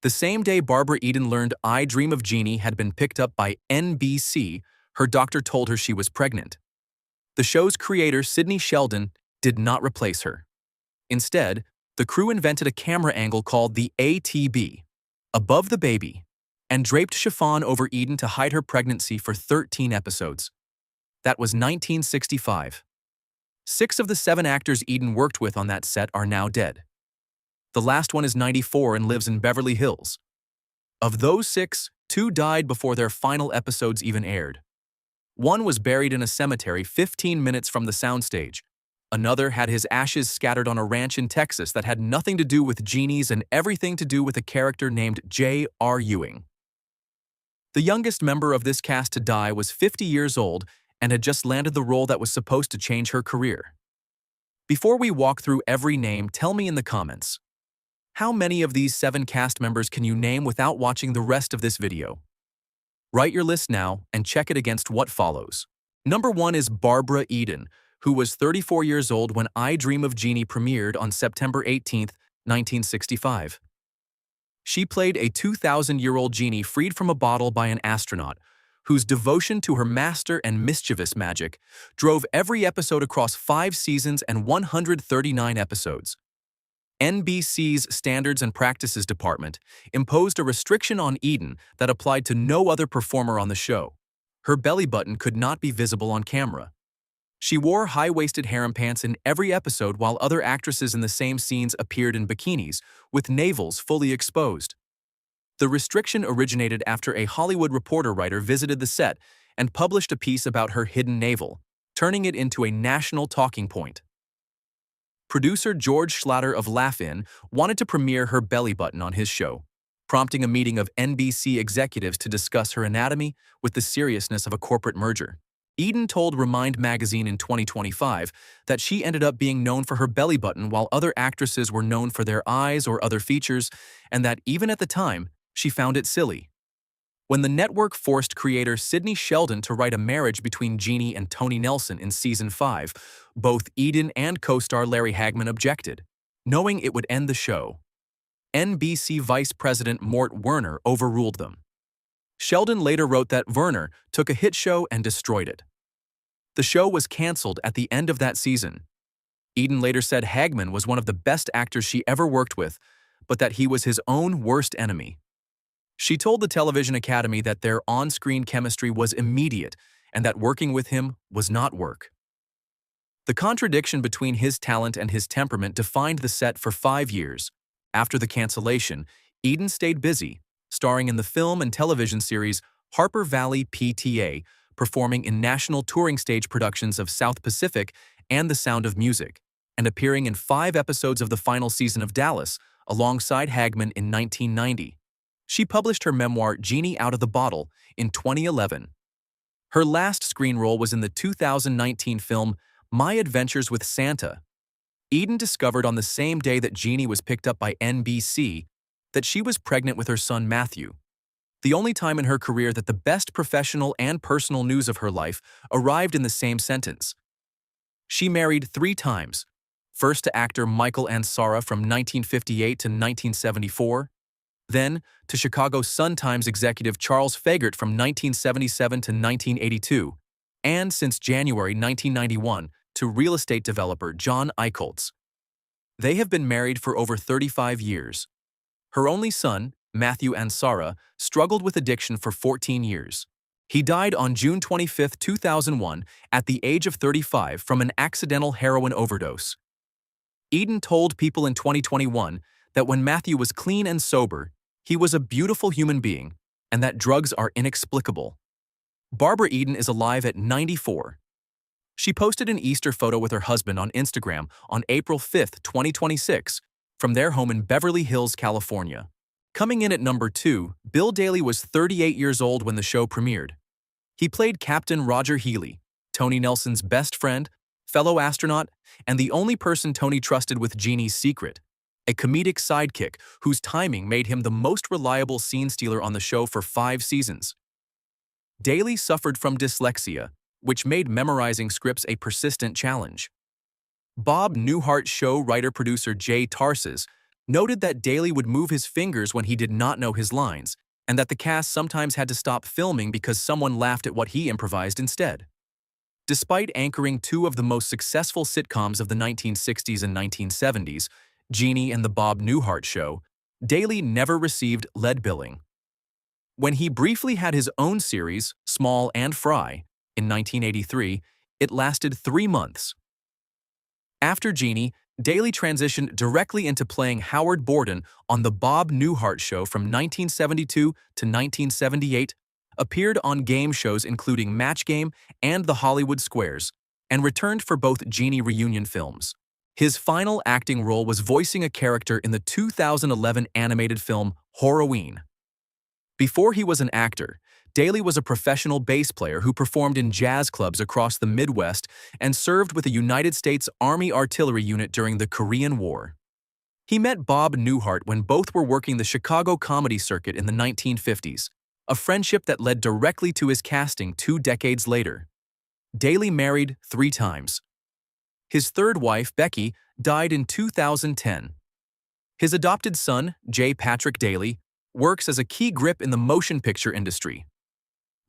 The same day Barbara Eden learned I Dream of Jeannie had been picked up by NBC, her doctor told her she was pregnant. The show's creator, Sidney Sheldon, did not replace her. Instead, the crew invented a camera angle called the ATB, above the baby, and draped chiffon over Eden to hide her pregnancy for 13 episodes. That was 1965. 6 of the 7 actors Eden worked with on that set are now dead. The last one is 94 and lives in Beverly Hills. Of those 6, 2 died before their final episodes even aired. One was buried in a cemetery 15 minutes from the soundstage. Another had his ashes scattered on a ranch in Texas that had nothing to do with Jeannie's and everything to do with a character named J.R. Ewing. The youngest member of this cast to die was 50 years old and had just landed the role that was supposed to change her career. Before we walk through every name, tell me in the comments, how many of these 7 cast members can you name without watching the rest of this video? Write your list now and check it against what follows. Number 1 is Barbara Eden, who was 34 years old when I Dream of Jeannie premiered on September 18, 1965. She played a 2,000-year-old Jeannie freed from a bottle by an astronaut, whose devotion to her master and mischievous magic drove every episode across 5 seasons and 139 episodes. NBC's Standards and Practices Department imposed a restriction on Eden that applied to no other performer on the show. Her belly button could not be visible on camera. She wore high-waisted harem pants in every episode while other actresses in the same scenes appeared in bikinis, with navels fully exposed. The restriction originated after a Hollywood Reporter writer visited the set and published a piece about her hidden navel, turning it into a national talking point. Producer George Schlatter of Laugh-In wanted to premiere her belly button on his show, prompting a meeting of NBC executives to discuss her anatomy with the seriousness of a corporate merger. Eden told Remind magazine in 2025 that she ended up being known for her belly button while other actresses were known for their eyes or other features, and that even at the time, she found it silly. When the network forced creator Sidney Sheldon to write a marriage between Jeannie and Tony Nelson in Season 5, both Eden and co-star Larry Hagman objected, knowing it would end the show. NBC Vice President Mort Werner overruled them. Sheldon later wrote that Werner took a hit show and destroyed it. The show was canceled at the end of that season. Eden later said Hagman was one of the best actors she ever worked with, but that he was his own worst enemy. She told the Television Academy that their on-screen chemistry was immediate and that working with him was not work. The contradiction between his talent and his temperament defined the set for 5 years. After the cancellation, Eden stayed busy, starring in the film and television series Harper Valley PTA, performing in national touring stage productions of South Pacific and The Sound of Music, and appearing in 5 episodes of the final season of Dallas, alongside Hagman in 1990. She published her memoir Jeannie Out of the Bottle in 2011. Her last screen role was in the 2019 film My Adventures with Santa. Eden discovered on the same day that Jeannie was picked up by NBC that she was pregnant with her son Matthew, the only time in her career that the best professional and personal news of her life arrived in the same sentence. She married 3 times, first to actor Michael Ansara from 1958 to 1974, then to Chicago Sun-Times executive Charles Fagert from 1977 to 1982, and since January 1991 to real estate developer John Eicholtz. They have been married for over 35 years. Her only son, Matthew Ansara, struggled with addiction for 14 years. He died on June 25, 2001, at the age of 35 from an accidental heroin overdose. Eden told People in 2021 that when Matthew was clean and sober, he was a beautiful human being, and that drugs are inexplicable. Barbara Eden is alive at 94. She posted an Easter photo with her husband on Instagram on April 5, 2026, from their home in Beverly Hills, California. Coming in at number 2, Bill Daly was 38 years old when the show premiered. He played Captain Roger Healy, Tony Nelson's best friend, fellow astronaut, and the only person Tony trusted with Jeannie's secret, a comedic sidekick whose timing made him the most reliable scene stealer on the show for 5 seasons. Daly suffered from dyslexia, which made memorizing scripts a persistent challenge. Bob Newhart show writer-producer Jay Tarses noted that Daly would move his fingers when he did not know his lines, and that the cast sometimes had to stop filming because someone laughed at what he improvised instead. Despite anchoring two of the most successful sitcoms of the 1960s and 1970s, Jeannie and the Bob Newhart Show, Daly never received lead billing. When he briefly had his own series, Small and Fry, in 1983, it lasted 3 months. After Jeannie, Daly transitioned directly into playing Howard Borden on The Bob Newhart Show from 1972 to 1978, appeared on game shows including Match Game and The Hollywood Squares, and returned for both Jeannie reunion films. His final acting role was voicing a character in the 2011 animated film Horroween. Before he was an actor, Daly was a professional bass player who performed in jazz clubs across the Midwest and served with the United States Army Artillery Unit during the Korean War. He met Bob Newhart when both were working the Chicago comedy circuit in the 1950s, a friendship that led directly to his casting 2 decades later. Daly married 3 times. His third wife, Becky, died in 2010. His adopted son, J. Patrick Daly, works as a key grip in the motion picture industry.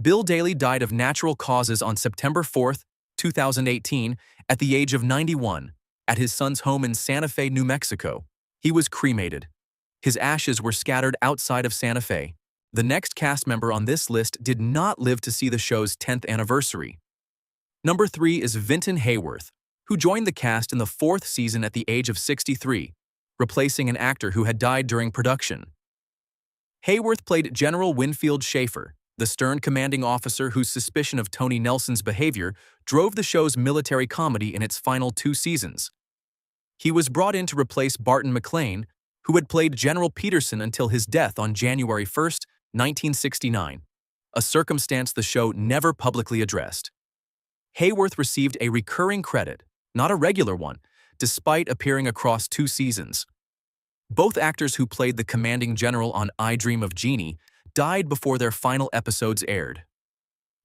Bill Daly died of natural causes on September 4, 2018, at the age of 91, at his son's home in Santa Fe, New Mexico. He was cremated. His ashes were scattered outside of Santa Fe. The next cast member on this list did not live to see the show's 10th anniversary. Number 3 is Vinton Hayworth, who joined the cast in the 4th season at the age of 63, replacing an actor who had died during production. Hayworth played General Winfield Schaefer, the stern commanding officer whose suspicion of Tony Nelson's behavior drove the show's military comedy in its final 2 seasons. He was brought in to replace Barton MacLane, who had played General Peterson until his death on January 1, 1969, a circumstance the show never publicly addressed. Hayworth received a recurring credit, not a regular one, despite appearing across 2 seasons. Both actors who played the commanding general on I Dream of Jeannie died before their final episodes aired.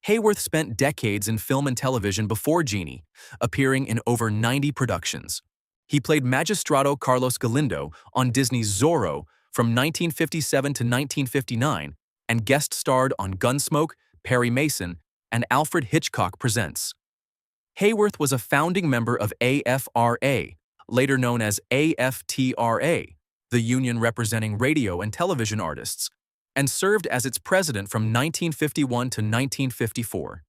Hayworth spent decades in film and television before Jeannie, appearing in over 90 productions. He played Magistrado Carlos Galindo on Disney's Zorro from 1957 to 1959 and guest starred on Gunsmoke, Perry Mason, and Alfred Hitchcock Presents. Hayworth was a founding member of AFRA, later known as AFTRA, the union representing radio and television artists, and served as its president from 1951 to 1954.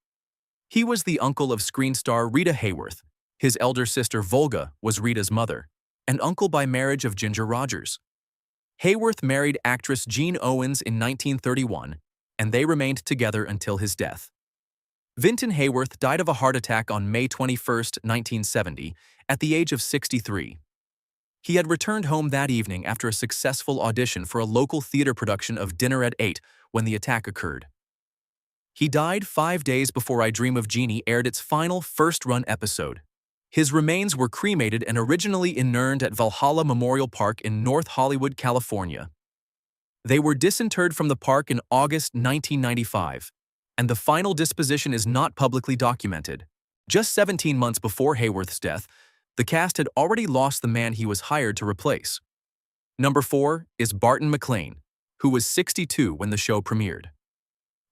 He was the uncle of screen star Rita Hayworth. His elder sister Volga was Rita's mother, and uncle by marriage of Ginger Rogers. Hayworth married actress Jean Owens in 1931, and they remained together until his death. Vinton Hayworth died of a heart attack on May 21, 1970, at the age of 63. He had returned home that evening after a successful audition for a local theater production of Dinner at 8 when the attack occurred. He died 5 days before I Dream of Jeannie aired its final first-run episode. His remains were cremated and originally inurned at Valhalla Memorial Park in North Hollywood, California. They were disinterred from the park in August 1995, and the final disposition is not publicly documented. Just 17 months before Hayworth's death, the cast had already lost the man he was hired to replace. Number 4 is Barton MacLane, who was 62 when the show premiered.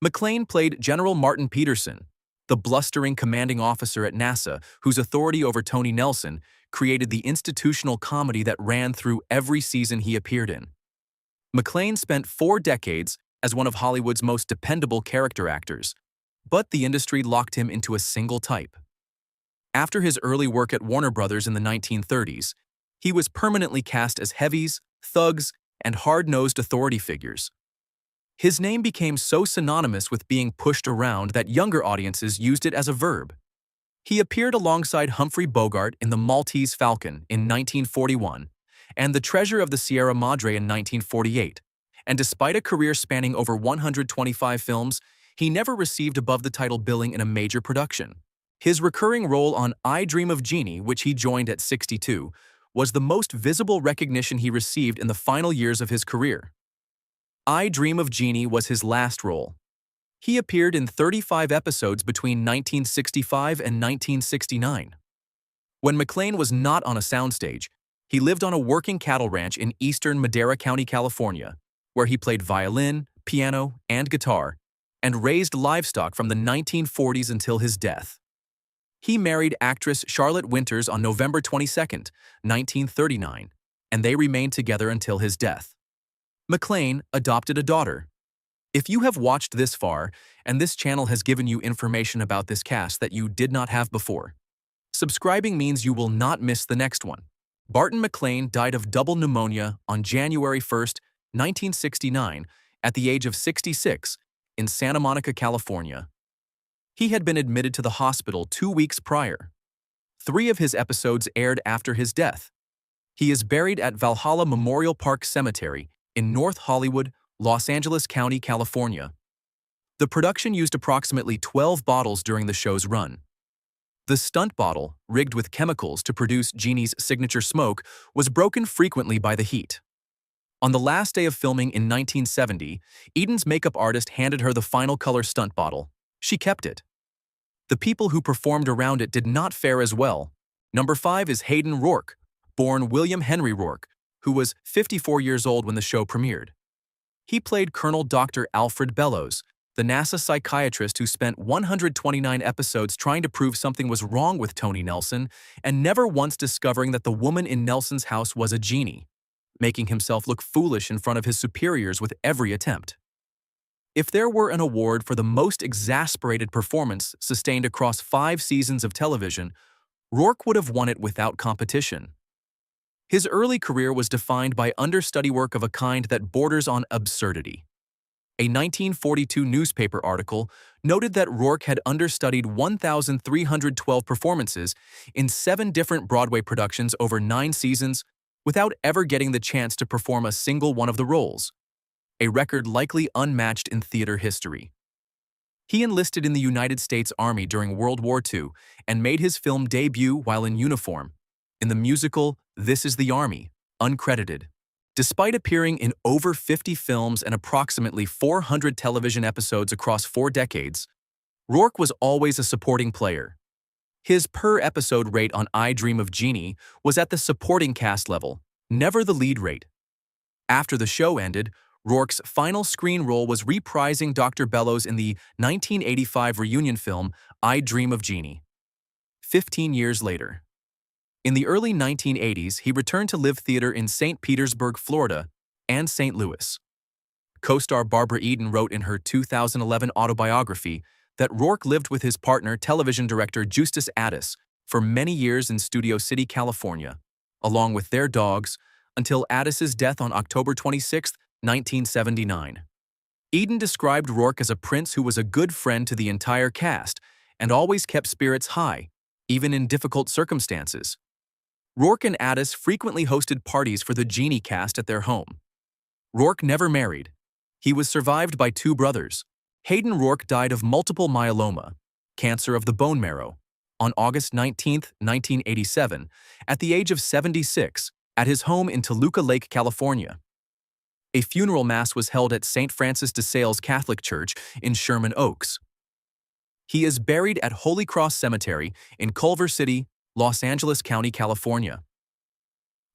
MacLane played General Martin Peterson, the blustering commanding officer at NASA whose authority over Tony Nelson created the institutional comedy that ran through every season he appeared in. MacLane spent 4 decades as one of Hollywood's most dependable character actors, but the industry locked him into a single type. After his early work at Warner Brothers in the 1930s, he was permanently cast as heavies, thugs, and hard-nosed authority figures. His name became so synonymous with being pushed around that younger audiences used it as a verb. He appeared alongside Humphrey Bogart in The Maltese Falcon in 1941 and The Treasure of the Sierra Madre in 1948, and despite a career spanning over 125 films, he never received above-the-title billing in a major production. His recurring role on I Dream of Jeannie, which he joined at 62, was the most visible recognition he received in the final years of his career. I Dream of Jeannie was his last role. He appeared in 35 episodes between 1965 and 1969. When MacLane was not on a soundstage, He lived on a working cattle ranch in eastern Madera County, California, where he played violin, piano, and guitar, and raised livestock from the 1940s until his death. He married actress Charlotte Winters on November 22, 1939, and they remained together until his death. MacLane adopted a daughter. If you have watched this far, and this channel has given you information about this cast that you did not have before, subscribing means you will not miss the next one. Barton MacLane died of double pneumonia on January 1, 1969, at the age of 66, in Santa Monica, California. He had been admitted to the hospital 2 weeks prior. 3 of his episodes aired after his death. He is buried at Valhalla Memorial Park Cemetery in North Hollywood, Los Angeles County, California. The production used approximately 12 bottles during the show's run. The stunt bottle, rigged with chemicals to produce Jeannie's signature smoke, was broken frequently by the heat. On the last day of filming in 1970, Eden's makeup artist handed her the final color stunt bottle. She kept it. The people who performed around it did not fare as well. Number 5 is Hayden Rorke, born William Henry Rorke, who was 54 years old when the show premiered. He played Colonel Dr. Alfred Bellows, the NASA psychiatrist who spent 129 episodes trying to prove something was wrong with Tony Nelson and never once discovering that the woman in Nelson's house was a genie, making himself look foolish in front of his superiors with every attempt. If there were an award for the most exasperated performance sustained across 5 seasons of television, Rorke would have won it without competition. His early career was defined by understudy work of a kind that borders on absurdity. A 1942 newspaper article noted that Rorke had understudied 1,312 performances in 7 different Broadway productions over 9 seasons without ever getting the chance to perform a single one of the roles, a record likely unmatched in theater history. He enlisted in the United States Army during World War II and made his film debut while in uniform, in the musical This Is the Army, uncredited. Despite appearing in over 50 films and approximately 400 television episodes across 4 decades, Rorke was always a supporting player. His per-episode rate on I Dream of Jeannie was at the supporting cast level, never the lead rate. After the show ended, Rorke's final screen role was reprising Dr. Bellows in the 1985 reunion film I Dream of Jeannie. 15 years later. In the early 1980s, he returned to live theater in St. Petersburg, Florida, and St. Louis. Co-star Barbara Eden wrote in her 2011 autobiography that Rorke lived with his partner, television director Justus Addis, for many years in Studio City, California, along with their dogs, until Addis's death on October 26, 1979. Eden described Rorke as a prince who was a good friend to the entire cast and always kept spirits high, even in difficult circumstances. Rorke and Addis frequently hosted parties for the Jeannie cast at their home. Rorke never married. He was survived by 2 brothers. Hayden Rorke died of multiple myeloma, cancer of the bone marrow, on August 19, 1987, at the age of 76, at his home in Toluca Lake, California. A funeral mass was held at St. Francis de Sales Catholic Church in Sherman Oaks. He is buried at Holy Cross Cemetery in Culver City, Los Angeles County, California.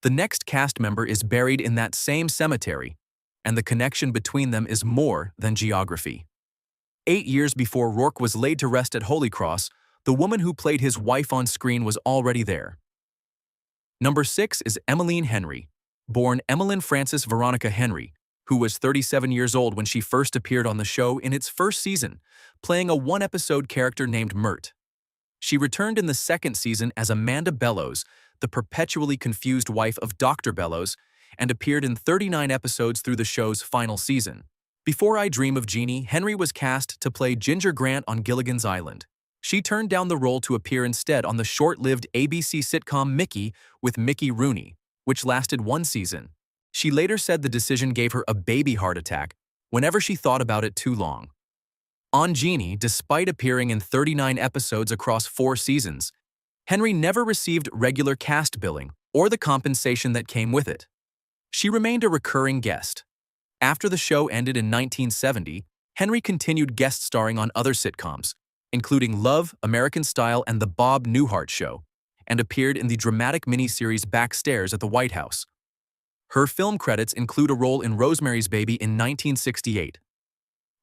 The next cast member is buried in that same cemetery, and the connection between them is more than geography. 8 years before Rorke was laid to rest at Holy Cross, the woman who played his wife on screen was already there. Number 6 is Emmaline Henry, born Emmaline Frances Veronica Henry, who was 37 years old when she first appeared on the show in its first season, playing a 1-episode character named Mert. She returned in the 2nd season as Amanda Bellows, the perpetually confused wife of Dr. Bellows, and appeared in 39 episodes through the show's final season. Before I Dream of Jeannie, Henry was cast to play Ginger Grant on Gilligan's Island. She turned down the role to appear instead on the short-lived ABC sitcom Mickey with Mickey Rooney, which lasted 1 season. She later said the decision gave her a baby heart attack whenever she thought about it too long. On Jeannie, despite appearing in 39 episodes across 4 seasons, Henry never received regular cast billing or the compensation that came with it. She remained a recurring guest. After the show ended in 1970, Henry continued guest starring on other sitcoms, including Love, American Style, and The Bob Newhart Show, and appeared in the dramatic miniseries Backstairs at the White House. Her film credits include a role in Rosemary's Baby in 1968.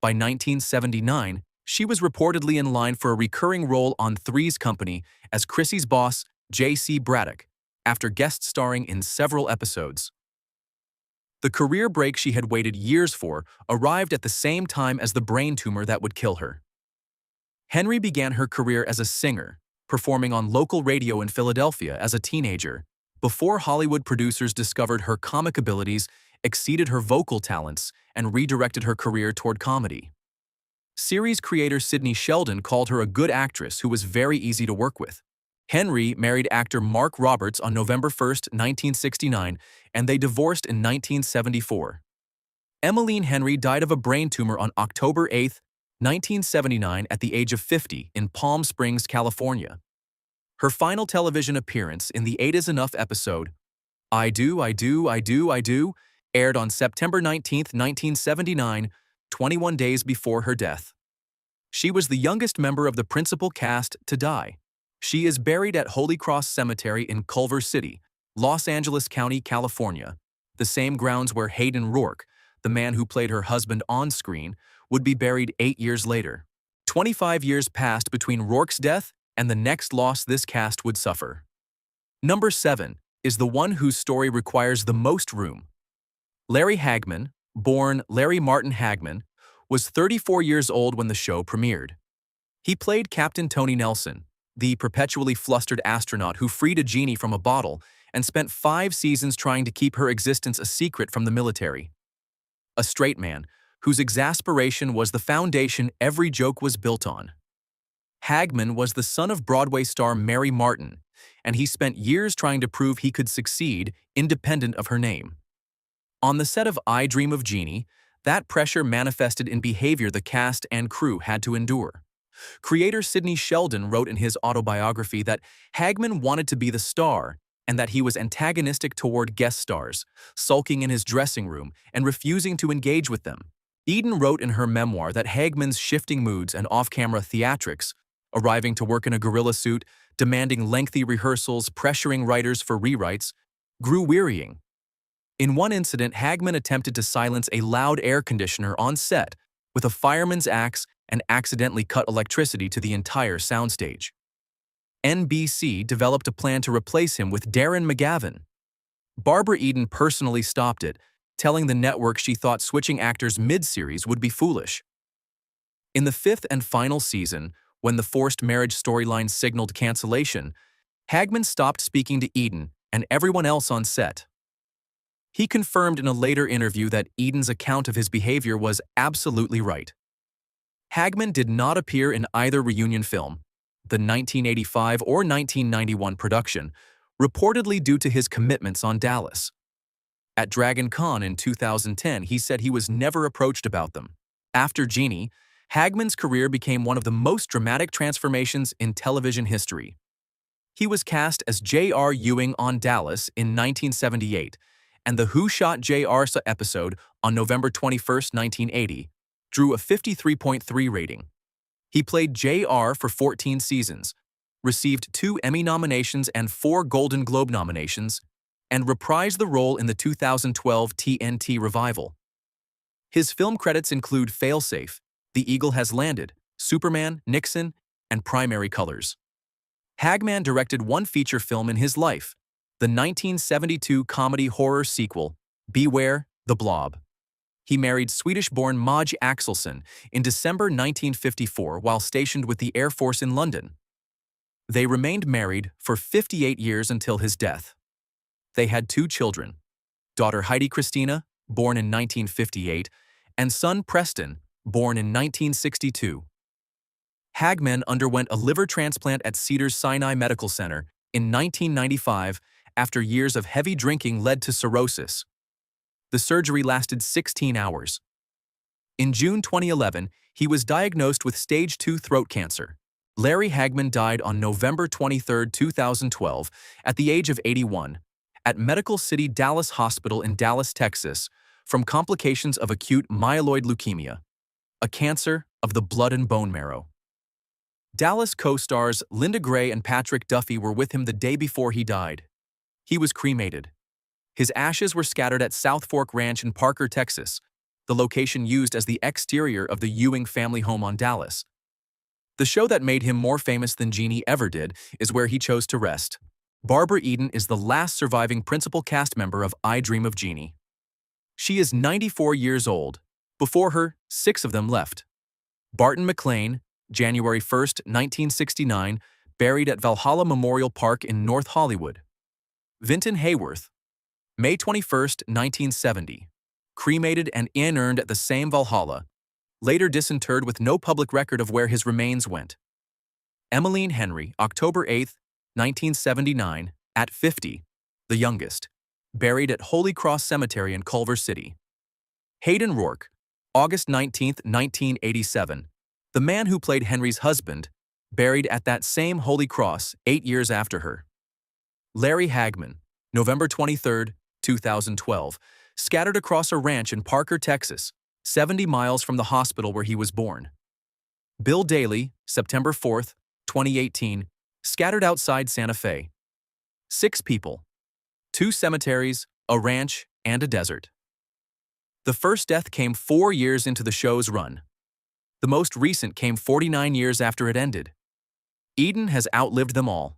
By 1979, she was reportedly in line for a recurring role on Three's Company as Chrissy's boss, J.C. Braddock, after guest starring in several episodes. The career break she had waited years for arrived at the same time as the brain tumor that would kill her. Henry began her career as a singer, performing on local radio in Philadelphia as a teenager, before Hollywood producers discovered her comic abilities, exceeded her vocal talents, and redirected her career toward comedy. Series creator Sidney Sheldon called her a good actress who was very easy to work with. Henry married actor Mark Roberts on November 1, 1969, and they divorced in 1974. Emmaline Henry died of a brain tumor on October 8, 1979, at the age of 50 in Palm Springs, California. Her final television appearance in the 8 is Enough episode, I Do, I Do, I Do, I Do, aired on September 19, 1979, 21 days before her death. She was the youngest member of the principal cast to die. She is buried at Holy Cross Cemetery in Culver City, Los Angeles County, California, the same grounds where Hayden Rorke, the man who played her husband on screen, would be buried 8 years later. 25 years passed between Rorke's death and the next loss this cast would suffer. Number 7 is the one whose story requires the most room. Larry Hagman, born Larry Martin Hagman, was 34 years old when the show premiered. He played Captain Tony Nelson, the perpetually flustered astronaut who freed a genie from a bottle and spent 5 seasons trying to keep her existence a secret from the military. A straight man, whose exasperation was the foundation every joke was built on. Hagman was the son of Broadway star Mary Martin, and he spent years trying to prove he could succeed independent of her name. On the set of I Dream of Jeannie, that pressure manifested in behavior the cast and crew had to endure. Creator Sidney Sheldon wrote in his autobiography that Hagman wanted to be the star and that he was antagonistic toward guest stars, sulking in his dressing room and refusing to engage with them. Eden wrote in her memoir that Hagman's shifting moods and off-camera theatrics, arriving to work in a gorilla suit, demanding lengthy rehearsals, pressuring writers for rewrites, grew wearying. In one incident, Hagman attempted to silence a loud air conditioner on set with a fireman's axe and accidentally cut electricity to the entire soundstage. NBC developed a plan to replace him with Darren McGavin. Barbara Eden personally stopped it, telling the network she thought switching actors mid-series would be foolish. In the 5th and final season, when the forced marriage storyline signaled cancellation, Hagman stopped speaking to Eden and everyone else on set. He confirmed in a later interview that Eden's account of his behavior was absolutely right. Hagman did not appear in either reunion film, the 1985 or 1991 production, reportedly due to his commitments on Dallas. At Dragon Con in 2010, he said he was never approached about them. After Jeannie, Hagman's career became one of the most dramatic transformations in television history. He was cast as J.R. Ewing on Dallas in 1978, and the Who Shot J.R. episode on November 21, 1980, drew a 53.3 rating. He played J.R. for 14 seasons, received 2 Emmy nominations and 4 Golden Globe nominations, and reprised the role in the 2012 TNT revival. His film credits include Failsafe, The Eagle Has Landed, Superman, Nixon, and Primary Colors. Hagman directed one feature film in his life, the 1972 comedy horror sequel, Beware the Blob. He married Swedish-born Maj Axelsson in December 1954 while stationed with the Air Force in London. They remained married for 58 years until his death. They had 2 children, daughter Heidi Christina, born in 1958, and son Preston, born in 1962. Hagman underwent a liver transplant at Cedars-Sinai Medical Center in 1995 after years of heavy drinking led to cirrhosis. The surgery lasted 16 hours. In June 2011, he was diagnosed with stage 2 throat cancer. Larry Hagman died on November 23, 2012, at the age of 81, at Medical City Dallas Hospital in Dallas, Texas, from complications of acute myeloid leukemia, a cancer of the blood and bone marrow. Dallas co-stars Linda Gray and Patrick Duffy were with him the day before he died. He was cremated. His ashes were scattered at South Fork Ranch in Parker, Texas, the location used as the exterior of the Ewing family home on Dallas. The show that made him more famous than Jeannie ever did is where he chose to rest. Barbara Eden is the last surviving principal cast member of I Dream of Jeannie. She is 94 years old. Before her, 6 of them left. Barton MacLane, January 1, 1969, buried at Valhalla Memorial Park in North Hollywood. Vinton Hayworth, May 21, 1970, cremated and inurned at the same Valhalla, later disinterred with no public record of where his remains went. Emmaline Henry, October 8, 1979, at 50, the youngest, buried at Holy Cross Cemetery in Culver City. Hayden Rorke, August 19, 1987, the man who played Henry's husband, buried at that same Holy Cross 8 years after her. Larry Hagman, November 23, 2012, scattered across a ranch in Parker, Texas, 70 miles from the hospital where he was born. Bill Daly, September 4, 2018, scattered outside Santa Fe. 6 people, 2 cemeteries, a ranch, and a desert. The first death came 4 years into the show's run. The most recent came 49 years after it ended. Eden has outlived them all.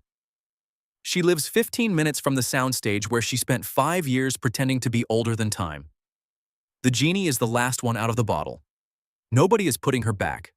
She lives 15 minutes from the soundstage where she spent 5 years pretending to be older than time. The genie is the last one out of the bottle. Nobody is putting her back.